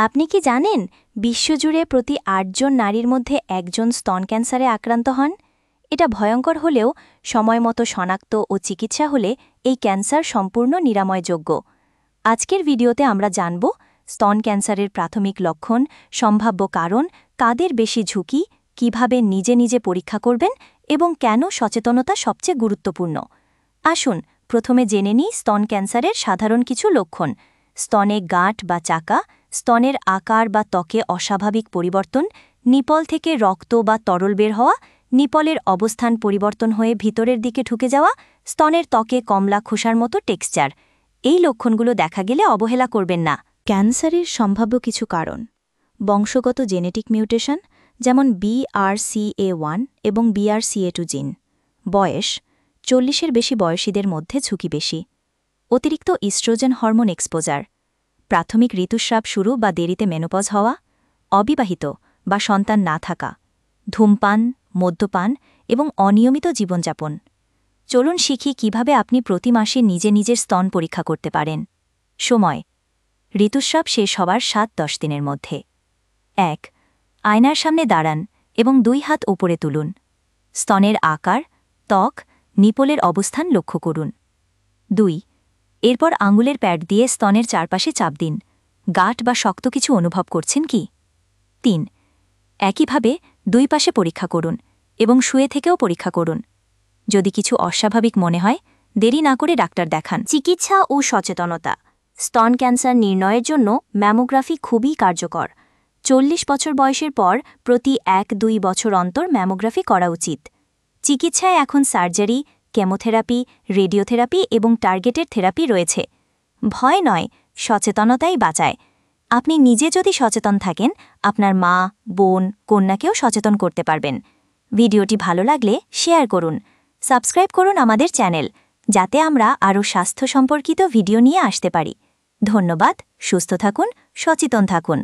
আপনি কি জানেন বিশ্বজুড়ে প্রতি ৮ জন নারীর মধ্যে একজন স্তন ক্যান্সারে আক্রান্ত হন? এটা ভয়ঙ্কর হলেও সময়মতো শনাক্ত ও চিকিৎসা হলে এই ক্যান্সার সম্পূর্ণ নিরাময়যোগ্য। আজকের ভিডিওতে আমরা জানব স্তন ক্যান্সারের প্রাথমিক লক্ষণ, সম্ভাব্য কারণ, কাদের বেশি ঝুঁকি, কিভাবে নিজে নিজে পরীক্ষা করবেন এবং কেন সচেতনতা সবচেয়ে গুরুত্বপূর্ণ। আসুন প্রথমে জেনে নিই স্তন ক্যান্সারের সাধারণ কিছু লক্ষণ। স্তনে গাঁট বা চাকা, স্তনের আকার বা ত্বকে অস্বাভাবিক পরিবর্তন, নিপল থেকে রক্ত বা তরল বের হওয়া, নিপলের অবস্থান পরিবর্তন হয়ে ভিতরের দিকে ঢুকে যাওয়া, স্তনের ত্বকে কমলা খোসার মতো টেক্সচার। এই লক্ষণগুলো দেখা গেলে অবহেলা করবেন না। ক্যান্সারের সম্ভাব্য কিছু কারণ: বংশগত জেনেটিক মিউটেশন, যেমন BRCA1 এবং BRCA2 জিন। বয়স: 40-এর বেশি বয়সীদের মধ্যে ঝুঁকি বেশি। অতিরিক্ত ইস্ট্রোজেন হরমোন এক্সপোজার, প্রাথমিক ঋতুস্রাব শুরু বা দেরিতে মেনোপজ হওয়া, অবিবাহিত বা সন্তান না থাকা, ধূমপান, মদ্যপান এবং অনিয়মিত জীবনযাপন। চলুন শিখি কিভাবে আপনি প্রতি মাসে নিজে নিজের স্তন পরীক্ষা করতে পারেন। সময়: ঋতুস্রাব শেষ হওয়ার 7-10 দিনের মধ্যে। 1. আয়নার সামনে দাঁড়ান এবং 2 হাত উপরে তুলুন। স্তনের আকার, ত্বক, নিপলের অবস্থান লক্ষ্য করুন। 2. এরপর আঙুলের প্যাড দিয়ে স্তনের চারপাশে চাপ দিন। গাঁট বা শক্ত কিছু অনুভব করছেন কি? 3. একইভাবে 2 পাশে পরীক্ষা করুন এবং শুয়ে থেকেও পরীক্ষা করুন। যদি কিছু অস্বাভাবিক মনে হয়, দেরি না করে ডাক্তার দেখান। চিকিৎসা ও সচেতনতা: স্তন ক্যান্সার নির্ণয়ের জন্য ম্যামোগ্রাফি খুবই কার্যকর। 40 বছর বয়সের পর প্রতি 1-2 বছর অন্তর ম্যামোগ্রাফি করা উচিত। চিকিৎসায় এখন সার্জারি, কেমোথেরাপি, রেডিওথেরাপি এবং টার্গেটেড থেরাপি রয়েছে। ভয় নয়, সচেতনতাই বাঁচায়। আপনি নিজে যদি সচেতন থাকেন, আপনার মা, বোন, কন্যাকেও সচেতন করতে পারবেন। ভিডিওটি ভালো লাগলে শেয়ার করুন, সাবস্ক্রাইব করুন আমাদের চ্যানেল, যাতে আমরা আরও স্বাস্থ্য সম্পর্কিত ভিডিও নিয়ে আসতে পারি। ধন্যবাদ, সুস্থ থাকুন, সচেতন থাকুন।